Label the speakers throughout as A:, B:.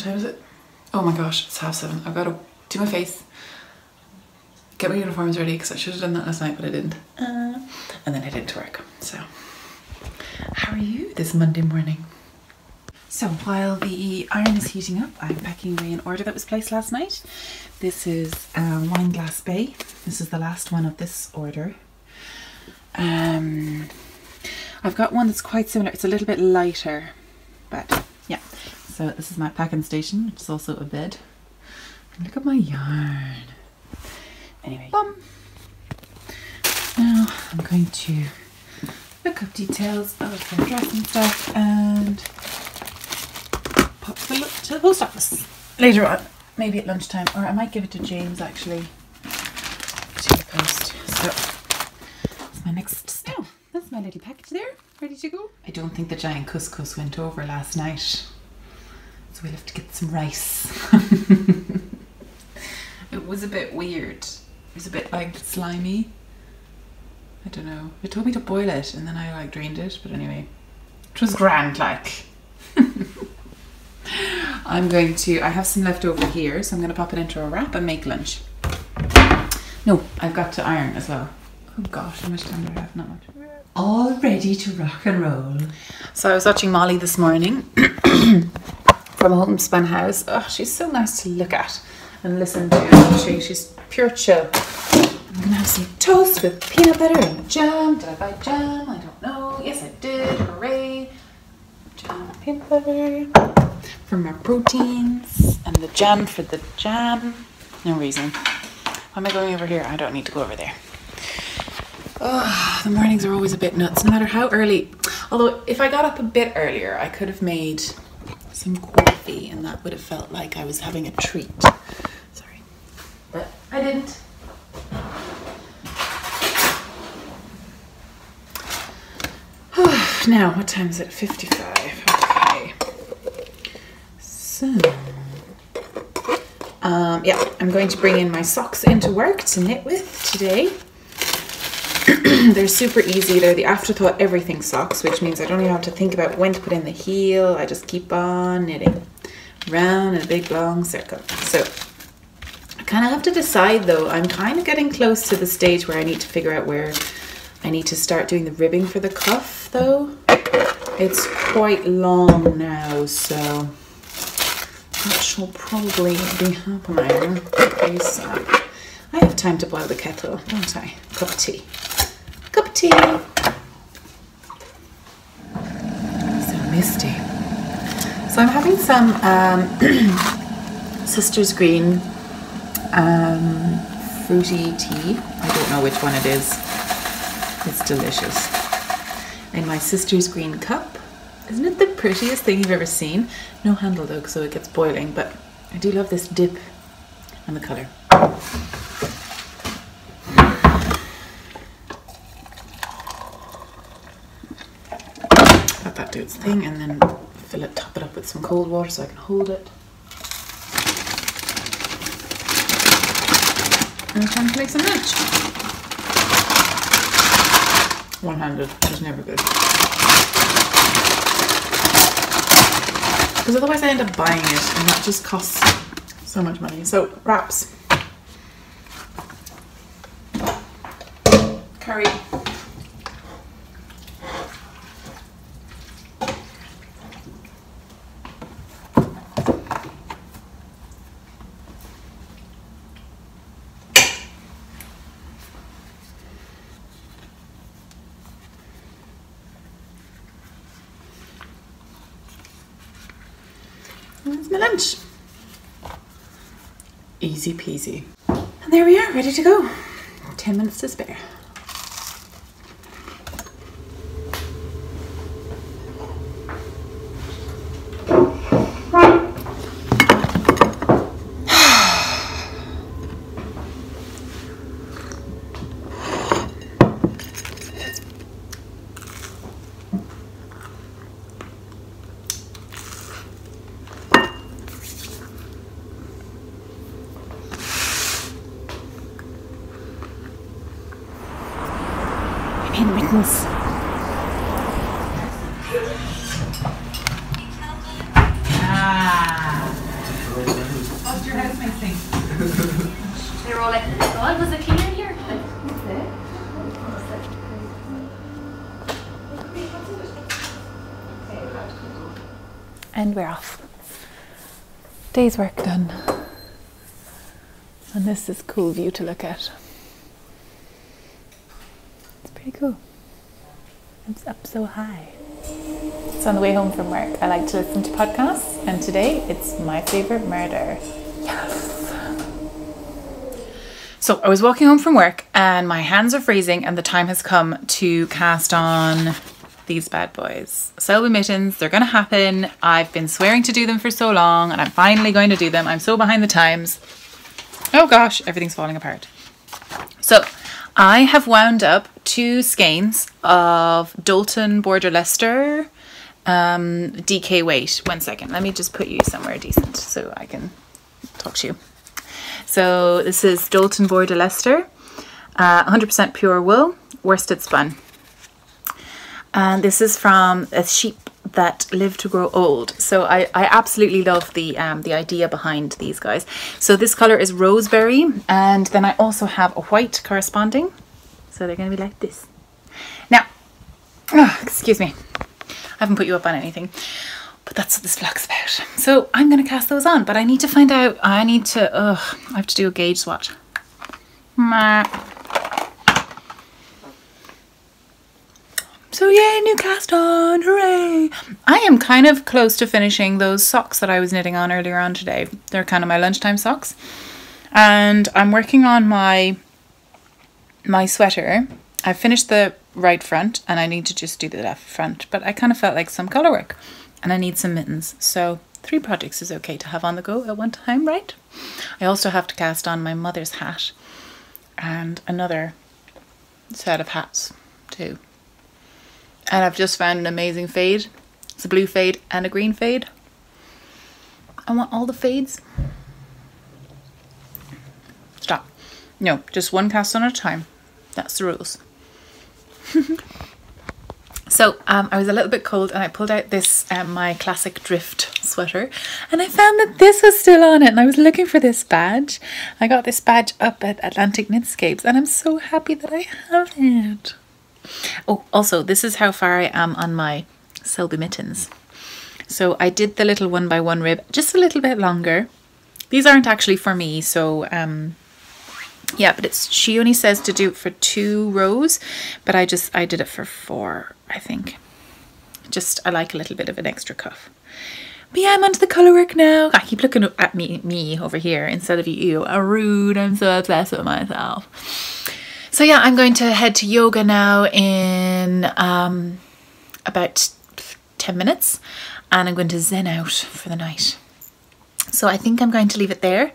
A: time is it? Oh my gosh, it's 7:30. I've got to do my face, get my uniforms ready because I should have done that last night, but I didn't. And then I did to work. So, how are you this Monday morning? So while the iron is heating up, I'm packing away an order that was placed last night. This is Wine Glass Bay. This is the last one of this order. I've got one that's quite similar. It's a little bit lighter, but yeah. So this is my packing station, which is also a bed. And look at my yarn. Anyway, now I'm going to look up details of the dress and stuff and pop to the post office later on, maybe at lunchtime, or I might give it to James actually to the post. So that's my next step. Oh, that's my little package there, ready to go. I don't think the giant couscous went over last night, so we'll have to get some rice. It was a bit weird. It was a bit like slimy. I don't know. It told me to boil it and then I like drained it, but anyway, it was grand like. I have some left over here, so I'm going to pop it into a wrap and make lunch. No, I've got to iron as well. Oh gosh, how much time do I have? Not much. All ready to rock and roll. So I was watching Molly this morning from Homespun House. Oh, she's so nice to look at and listen to. She's pure chill. I'm going to have some toast with peanut butter and jam. Did I buy jam? I don't know. Yes, I did. Hooray. Jam and peanut butter for my proteins and the jam for the jam. No reason. Why am I going over here? I don't need to go over there. Oh, the mornings are always a bit nuts, no matter how early. Although if I got up a bit earlier, I could have made some coffee and that would have felt like I was having a treat. Sorry. But I didn't. Now, what time is it? 55. Okay. So, yeah, I'm going to bring in my socks into work to knit with today. They're super easy. They're the afterthought everything socks, which means I don't even have to think about when to put in the heel. I just keep on knitting round in a big long circle. So I kind of have to decide though. I'm kind of getting close to the stage where I need to figure out where I need to start doing the ribbing for the cuff though. It's quite long now, so that shall probably be happening ASAP. I have time to boil the kettle, don't I? Cup of tea. Cup of tea. So misty. So I'm having some Sister's Green fruity tea. I don't know which one it is. It's delicious. In my Sister's Green cup. Isn't it the prettiest thing you've ever seen? No handle though, so it gets boiling, but I do love this dip and the colour. Let that do its thing and then top it up with some cold water so I can hold it. And it's time to make some lunch. One-handed, which is never good. Because otherwise I end up buying it and that just costs so much money. So, wraps. Curry. That's my lunch. Easy peasy. And there we are, ready to go. 10 minutes to spare. In Mittens. Ah.
B: They were all like, God, was a king in here? Like,
A: and we're off. Day's work done. And this is a cool view to look at. It's pretty cool. It's up so high. So on the way home from work, I like to listen to podcasts, and today it's My Favorite Murder. Yes. So I was walking home from work and my hands are freezing, and the time has come to cast on these bad boys. Selby mittens, they're going to happen. I've been swearing to do them for so long, and I'm finally going to do them. I'm so behind the times. Oh gosh, everything's falling apart. So I have wound up 2 skeins of Dalton Border Leicester DK weight. 1 second, let me just put you somewhere decent so I can talk to you. So this is Dalton Border Leicester, 100% pure wool, worsted spun. And this is from a sheep that live to grow old. So I absolutely love the idea behind these guys. So this color is roseberry, and then I also have a white corresponding. So they're going to be like this. Now, excuse me, I haven't put you up on anything, but that's what this vlog's about. So I'm going to cast those on, but I need to find out, I have to do a gauge swatch. So yay, new cast on, hooray! I am kind of close to finishing those socks that I was knitting on earlier on today. They're kind of my lunchtime socks. And I'm working on my sweater. I've finished the right front and I need to just do the left front, but I kind of felt like some colour work and I need some mittens. So 3 projects is okay to have on the go at one time, right? I also have to cast on my mother's hat and another set of hats too. And I've just found an amazing fade. It's a blue fade and a green fade. I want all the fades. Stop. No, just 1 cast on at a time. That's the rules. So I was a little bit cold and I pulled out this my classic drift sweater, and I found that this was still on it, and I was looking for this badge. I got this badge up at Atlantic Knitscapes and I'm so happy that I have it. Oh, also, this is how far I am on my Selby mittens. So I did the little 1x1 rib just a little bit longer. These aren't actually for me, so yeah, but she only says to do it for 2 rows, but I did it for 4, I think. I like a little bit of an extra cuff. But yeah, I'm onto the colour work now. I keep looking at me over here instead of you. Rude, I'm so obsessed with myself. So yeah, I'm going to head to yoga now in about 10 minutes, and I'm going to zen out for the night. So I think I'm going to leave it there.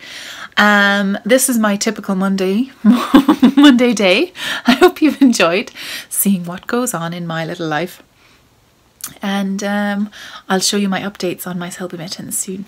A: This is my typical Monday day. I hope you've enjoyed seeing what goes on in my little life. And I'll show you my updates on my Selby mittens soon.